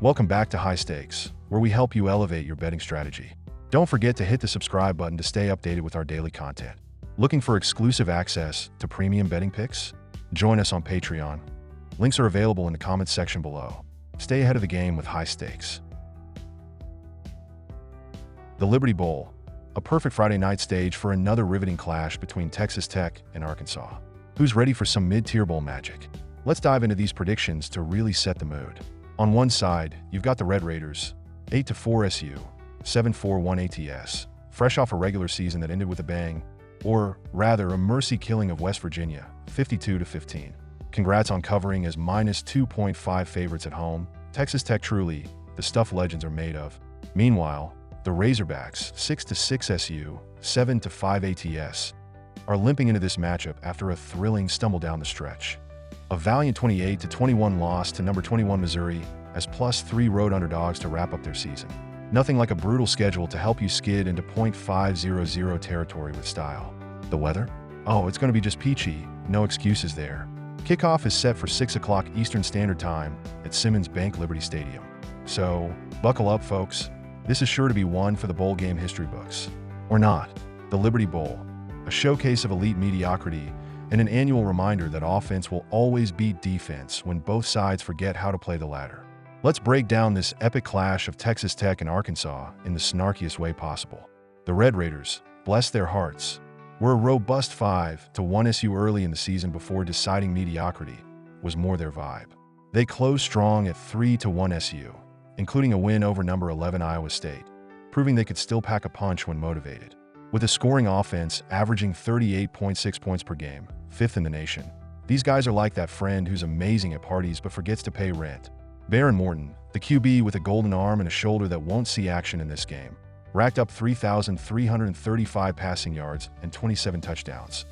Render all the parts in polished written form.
Welcome back to High Stakes, where we help you elevate your betting strategy. Don't forget to hit the subscribe button to stay updated with our daily content. Looking for exclusive access to premium betting picks? Join us on Patreon. Links are available in the comments section below. Stay ahead of the game with High Stakes. The Liberty Bowl, a perfect Friday night stage for another riveting clash between Texas Tech and Arkansas. Who's ready for some mid-tier bowl magic? Let's dive into these predictions to really set the mood. On one side, you've got the Red Raiders, 8-4 SU, 7-4-1 ATS, fresh off a regular season that ended with a bang, or rather a mercy killing of West Virginia, 52-15. Congrats on covering as minus 2.5 favorites at home. Texas Tech truly, the stuff legends are made of. Meanwhile, the Razorbacks, 6-6 SU, 7-5 ATS, are limping into this matchup after a thrilling stumble down the stretch. A valiant 28-21 loss to number 21 Missouri as +3 road underdogs to wrap up their season. Nothing like a brutal schedule to help you skid into .500 territory with style. The weather? Oh, it's going to be just peachy, no excuses there. Kickoff is set for 6 o'clock Eastern Standard Time at Simmons Bank Liberty Stadium. So, buckle up folks, this is sure to be one for the bowl game history books. Or not. The Liberty Bowl, a showcase of elite mediocrity and an annual reminder that offense will always beat defense when both sides forget how to play the latter. Let's break down this epic clash of Texas Tech and Arkansas in the snarkiest way possible. The Red Raiders, bless their hearts, were a robust 5-1 SU early in the season before deciding mediocrity was more their vibe. They closed strong at 3-1 SU, including a win over number 11 Iowa State, proving they could still pack a punch when motivated. With a scoring offense averaging 38.6 points per game, 5th in the nation, these guys are like that friend who's amazing at parties but forgets to pay rent. Baron Morton, the QB with a golden arm and a shoulder that won't see action in this game, racked up 3,335 passing yards and 27 touchdowns,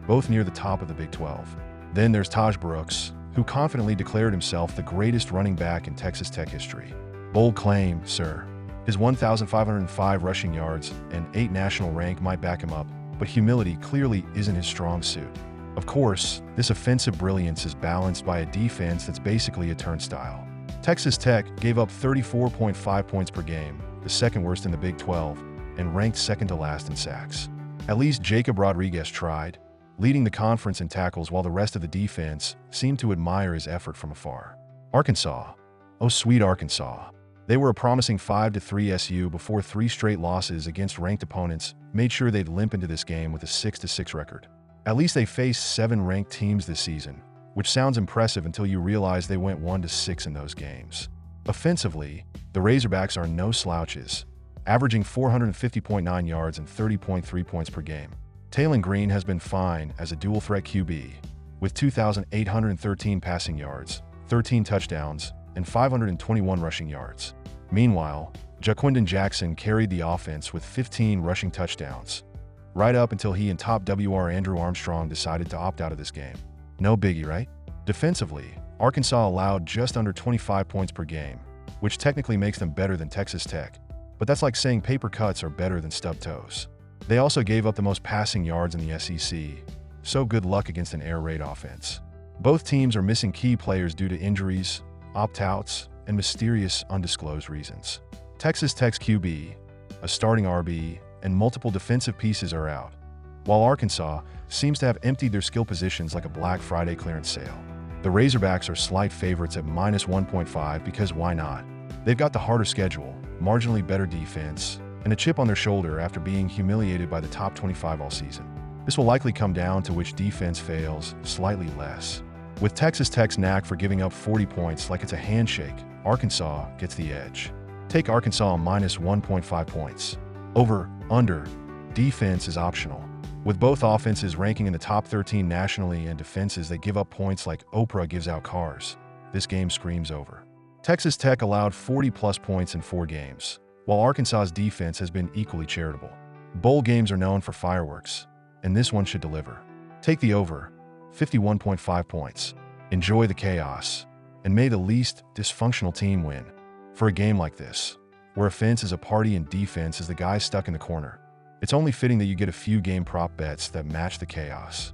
both near the top of the Big 12. Then there's Taj Brooks, who confidently declared himself the greatest running back in Texas Tech history. Bold claim, sir. His 1,505 rushing yards and 8 national rank might back him up, but humility clearly isn't his strong suit. Of course, this offensive brilliance is balanced by a defense that's basically a turnstile. Texas Tech gave up 34.5 points per game, the second worst in the Big 12, and ranked second to last in sacks. At least Jacob Rodriguez tried, leading the conference in tackles while the rest of the defense seemed to admire his effort from afar. Arkansas. Oh, sweet Arkansas. They were a promising 5-3 SU before 3 straight losses against ranked opponents made sure they'd limp into this game with a 6-6 record. At least they faced 7 ranked teams this season, which sounds impressive until you realize they went 1-6 in those games. Offensively, the Razorbacks are no slouches, averaging 450.9 yards and 30.3 points per game. Taylon Green has been fine as a dual-threat QB, with 2,813 passing yards, 13 touchdowns, and 521 rushing yards. Meanwhile, Jaquindon Jackson carried the offense with 15 rushing touchdowns, right up until he and top WR Andrew Armstrong decided to opt out of this game. No biggie, right? Defensively, Arkansas allowed just under 25 points per game, which technically makes them better than Texas Tech, but that's like saying paper cuts are better than stubbed toes. They also gave up the most passing yards in the SEC, so good luck against an air raid offense. Both teams are missing key players due to injuries, opt-outs, and mysterious undisclosed reasons. Texas Tech's QB, a starting RB, and multiple defensive pieces are out, while Arkansas seems to have emptied their skill positions like a Black Friday clearance sale. The Razorbacks are slight favorites at -1.5 because why not? They've got the harder schedule, marginally better defense, and a chip on their shoulder after being humiliated by the top 25 all season. This will likely come down to which defense fails slightly less. With Texas Tech's knack for giving up 40 points like it's a handshake, Arkansas gets the edge. Take Arkansas -1.5 points. Over, under, defense is optional. With both offenses ranking in the top 13 nationally and defenses that give up points like Oprah gives out cars, this game screams over. Texas Tech allowed 40-plus points in 4 games, while Arkansas's defense has been equally charitable. Bowl games are known for fireworks, and this one should deliver. Take the over, 51.5 points. Enjoy the chaos, and may the least dysfunctional team win. For a game like this, where offense is a party and defense is the guy stuck in the corner, it's only fitting that you get a few game prop bets that match the chaos.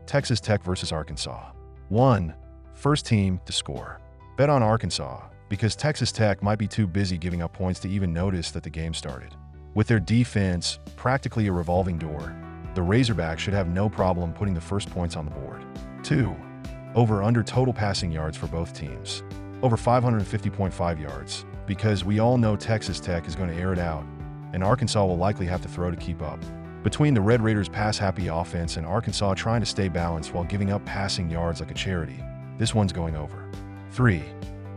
Texas Tech versus Arkansas. 1. First team to score. Bet on Arkansas, because Texas Tech might be too busy giving up points to even notice that the game started. With their defense practically a revolving door, the Razorbacks should have no problem putting the first points on the board. 2. Over/under total passing yards for both teams. Over 550.5 yards, because we all know Texas Tech is going to air it out, and Arkansas will likely have to throw to keep up. Between the Red Raiders' pass-happy offense and Arkansas trying to stay balanced while giving up passing yards like a charity, this one's going over. 3.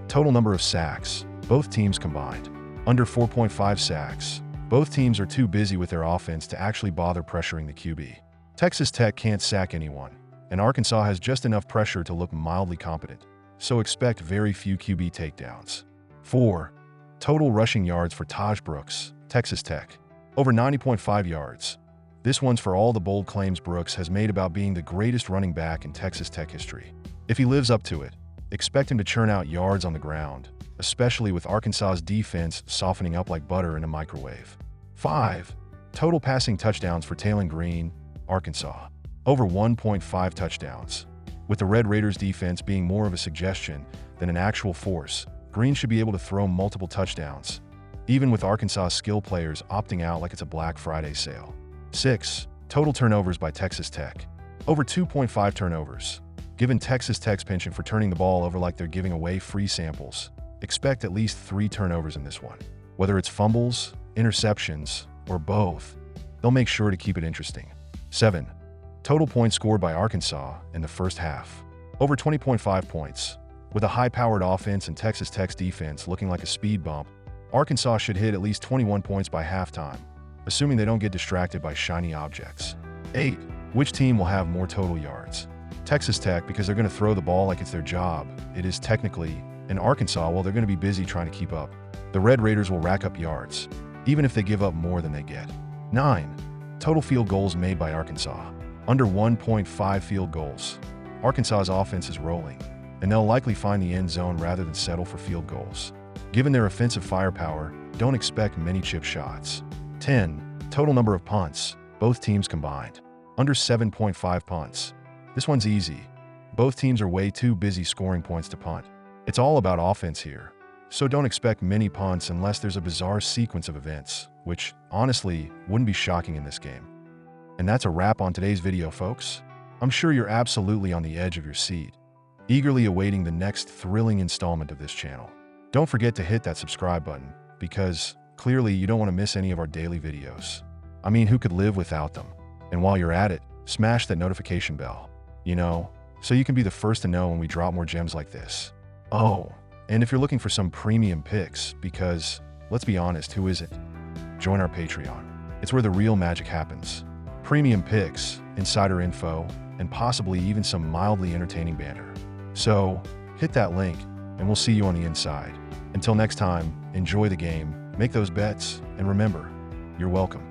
Total number of sacks, both teams combined. Under 4.5 sacks. Both teams are too busy with their offense to actually bother pressuring the QB. Texas Tech can't sack anyone, and Arkansas has just enough pressure to look mildly competent, so expect very few QB takedowns. 4. Total rushing yards for Taj Brooks, Texas Tech. Over 90.5 yards. This one's for all the bold claims Brooks has made about being the greatest running back in Texas Tech history. If he lives up to it, expect him to churn out yards on the ground, especially with Arkansas's defense softening up like butter in a microwave. 5. Total passing touchdowns for Taylon Green, Arkansas. Over 1.5 touchdowns. With the Red Raiders' defense being more of a suggestion than an actual force, Green should be able to throw multiple touchdowns, even with Arkansas's skill players opting out like it's a Black Friday sale. 6. Total turnovers by Texas Tech. Over 2.5 turnovers. Given Texas Tech's penchant for turning the ball over like they're giving away free samples, expect at least 3 turnovers in this one. Whether it's fumbles, interceptions, or both, they'll make sure to keep it interesting. 7. Total points scored by Arkansas in the first half. Over 20.5 points. With a high-powered offense and Texas Tech's defense looking like a speed bump, Arkansas should hit at least 21 points by halftime, assuming they don't get distracted by shiny objects. 8. Which team will have more total yards? Texas Tech, because they're going to throw the ball like it's their job. It is technically. And Arkansas, well, they're going to be busy trying to keep up. The Red Raiders will rack up yards, even if they give up more than they get. 9. Total field goals made by Arkansas. Under 1.5 field goals. Arkansas's offense is rolling, and they'll likely find the end zone rather than settle for field goals. Given their offensive firepower, don't expect many chip shots. 10. Total number of punts, both teams combined. Under 7.5 punts. This one's easy. Both teams are way too busy scoring points to punt. It's all about offense here, so don't expect many punts unless there's a bizarre sequence of events, which, honestly, wouldn't be shocking in this game. And that's a wrap on today's video, folks. I'm sure you're absolutely on the edge of your seat, eagerly awaiting the next thrilling installment of this channel. Don't forget to hit that subscribe button, because, clearly, you don't want to miss any of our daily videos. I mean, who could live without them? And while you're at it, smash that notification bell, so you can be the first to know when we drop more gems like this. Oh, and if you're looking for some premium picks, because, let's be honest, who isn't? Join our Patreon. It's where the real magic happens. Premium picks, insider info, and possibly even some mildly entertaining banter. So, hit that link, and we'll see you on the inside. Until next time, enjoy the game, make those bets, and remember, you're welcome.